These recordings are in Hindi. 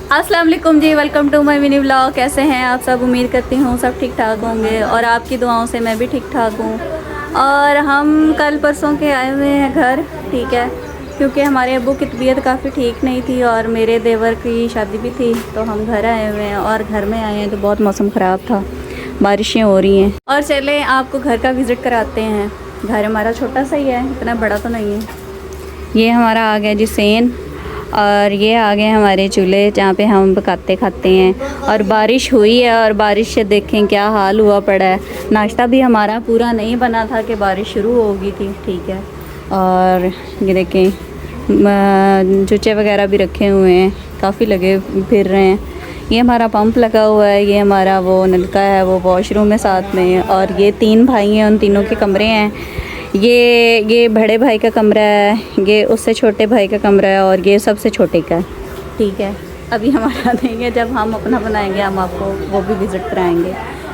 अस्सलाम वालेकुम जी, welcome to my mini vlog. कैसे हैं आप सब? उम्मीद करती हूँ सब ठीक ठाक होंगे और आपकी दुआओं से मैं भी ठीक ठाक हूँ। और हम कल परसों के आए हुए हैं घर, ठीक है, क्योंकि हमारे अब्बू की तबीयत काफ़ी ठीक नहीं थी और मेरे देवर की शादी भी थी, तो हम घर आए हुए हैं। और घर में आए हैं तो बहुत मौसम ख़राब था, बारिशें हो रही हैं। और चले आपको घर का विज़िट कराते हैं। घर हमारा छोटा सा ही है, इतना बड़ा तो नहीं है। ये हमारा आ गया जी सेन, और ये आ गए हमारे चूल्हे जहाँ पे हम पकाते खाते हैं। और बारिश हुई है और बारिश से देखें क्या हाल हुआ पड़ा है। नाश्ता भी हमारा पूरा नहीं बना था कि बारिश शुरू हो गई थी, ठीक है। और ये देखें चूचे वगैरह भी रखे हुए हैं, काफ़ी लगे फिर रहे हैं। ये हमारा पंप लगा हुआ है, ये हमारा वो नलका है, वो वॉशरूम है साथ में। और ये 3 भाई हैं, उन तीनों के कमरे हैं। ये बड़े भाई का कमरा है, ये उससे छोटे भाई का कमरा है, और ये सबसे छोटे का है, ठीक है। अभी हमारा नहीं है, जब हम अपना बनाएंगे हम आपको वो भी विज़िट कराएंगे।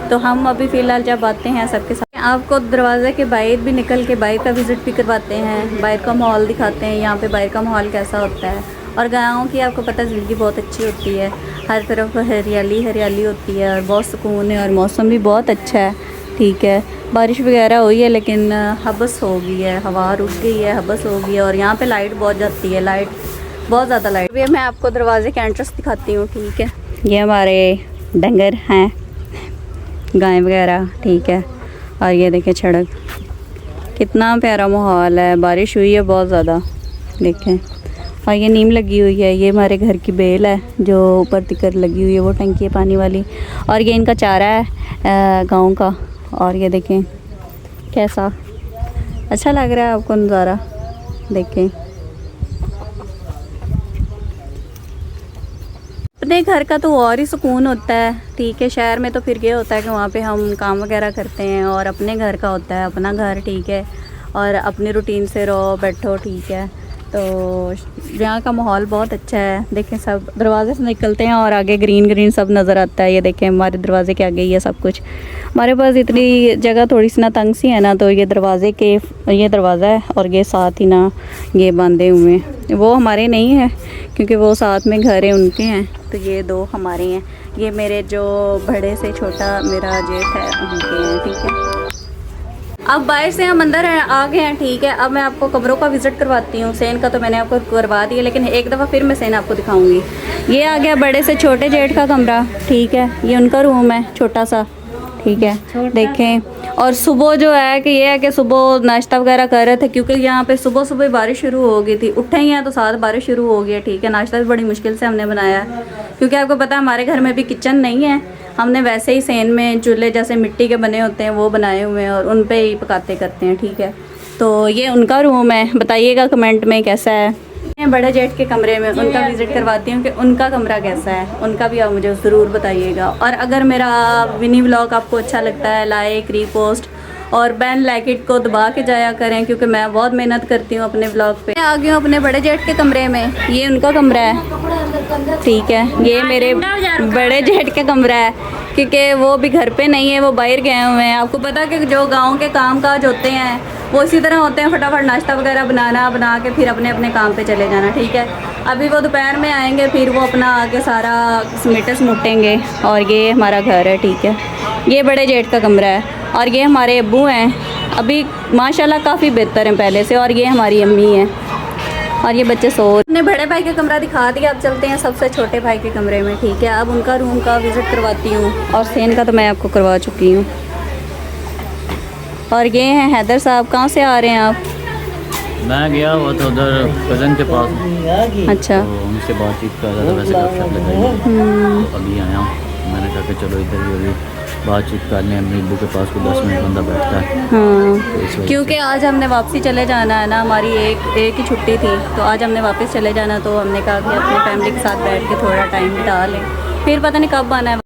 तो हम अभी फ़िलहाल जब आते हैं सबके साथ आपको दरवाज़े के बाहर भी निकल के बाहर का विज़िट भी करवाते हैं, बाहर का माहौल दिखाते हैं, यहाँ पे बाहर का माहौल कैसा होता है। और गाँव की आपको पता है ज़िंदगी बहुत अच्छी होती है, हर तरफ हरियाली हरियाली होती है और बहुत सुकून है और मौसम भी बहुत अच्छा है, ठीक है। बारिश वगैरह हुई है लेकिन हबस हो गई है, हवा रुक गई है, हबस हो गई है। और यहाँ पे लाइट बहुत जाती है, लाइट बहुत ज़्यादा लाइट। ये मैं आपको दरवाजे के एंट्रेंस दिखाती हूँ, ठीक है। ये हमारे डंगर हैं, गाय वगैरह, ठीक है। और ये देखें सड़क, कितना प्यारा माहौल है। बारिश हुई है बहुत ज़्यादा, देखें। और ये नीम लगी हुई है, ये हमारे घर की बेल है जो ऊपर तिकर लगी हुई है, वो टंकी है पानी वाली। और ये इनका चारा है गाँव का। और ये देखें कैसा अच्छा लग रहा है आपको नज़ारा, देखें। अपने घर का तो और ही सुकून होता है, ठीक है। शहर में तो फिर ये होता है कि वहाँ पे हम काम वगैरह करते हैं, और अपने घर का होता है अपना घर, ठीक है। और अपनी रूटीन से रहो बैठो, ठीक है। तो यहाँ का माहौल बहुत अच्छा है, देखें। सब दरवाजे से निकलते हैं और आगे ग्रीन ग्रीन सब नज़र आता है। ये देखें हमारे दरवाजे के आगे ही है सब कुछ। हमारे पास इतनी जगह थोड़ी सी ना तंग सी है ना, तो ये दरवाज़े के ये दरवाज़ा है और ये साथ ही ना ये बांधे हुए हैं। वो हमारे नहीं है क्योंकि वो साथ में घर है उनके हैं, तो ये 2 हमारे हैं। ये मेरे जो बड़े से छोटा मेरा जेठ है उनके हैं, ठीक है। अब बाहर से हम अंदर आ गए हैं, ठीक है। अब मैं आपको कमरों का विज़िट करवाती हूँ। सेन का तो मैंने आपको करवा दिया, लेकिन एक दफ़ा फिर मैं सेन आपको दिखाऊंगी। ये आ गया बड़े से छोटे जेठ का कमरा, ठीक है। ये उनका रूम है छोटा सा, ठीक है, देखें। और सुबह जो है कि ये है कि सुबह नाश्ता वगैरह कर रहे थे, क्योंकि यहाँ पे सुबह सुबह बारिश शुरू हो गई थी। उठे ही हैं तो साथ बारिश शुरू हो गई है, ठीक है। नाश्ता भी बड़ी मुश्किल से हमने बनाया है, क्योंकि आपको पता है हमारे घर में भी किचन नहीं है। हमने वैसे ही सेन में चूल्हे जैसे मिट्टी के बने होते हैं वो बनाए हुए हैं और उन पे ही पकाते करते हैं, ठीक है। तो ये उनका रूम है, बताइएगा कमेंट में कैसा है। मैं बड़े जेठ के कमरे में उनका विज़िट करवाती हूँ कि उनका कमरा कैसा है, उनका भी आप मुझे ज़रूर बताइएगा। और अगर मेरा मिनी व्लॉग आपको अच्छा लगता है, लाइक रीपोस्ट और बेल लाइक को दबा के जाया करें, क्योंकि मैं बहुत मेहनत करती हूँ अपने व्लॉग पे। मैं आ गई हूँ अपने बड़े जेठ के कमरे में, ये उनका कमरा है, ठीक है। ये मेरे बड़े जेठ का कमरा है, क्योंकि वो भी घर पे नहीं है, वो बाहर गए हुए हैं। आपको पता है कि जो गांव के काम काज होते हैं वो इसी तरह होते हैं, फटाफट नाश्ता वगैरह बना के फिर अपने अपने काम पे चले जाना, ठीक है। अभी वो दोपहर में आएंगे, फिर वो अपना आके सारा समेटेंगे। और ये हमारा घर है, ठीक है। ये बड़े जेठ का कमरा है। और ये हमारे अब्बू हैं, अभी माशाल्लाह काफ़ी बेहतर हैं पहले से। और ये हमारी अम्मी हैं और ये बच्चे सो। अपने बड़े भाई का कमरा दिखा दिया, अब चलते हैं सबसे छोटे भाई के कमरे में, ठीक है। अब उनका रूम का विज़िट करवाती हूँ, और सेन का तो मैं आपको करवा चुकी हूँ। और ये हैं हैदर साहब। कहाँ से आ रहे हैं आप? मैं गया हुआ था उधर कज़न के पास, अच्छा, तो उनसे बातचीत कर रहा था, वैसे गपशप लगाई, तो अभी आया हूँ। मैंने कहा कि चलो इधर ही अभी बातचीत करने। अम्मी अब्बू के पास को 10 मिनट बंदा बैठता है, हाँ। क्योंकि आज हमने वापसी चले जाना है ना, हमारी एक ही छुट्टी थी, तो आज हमने वापस चले जाना। तो हमने कहा कि अपनी फैमिली के साथ बैठ के थोड़ा टाइम बिता लें, फिर पता नहीं कब आना है।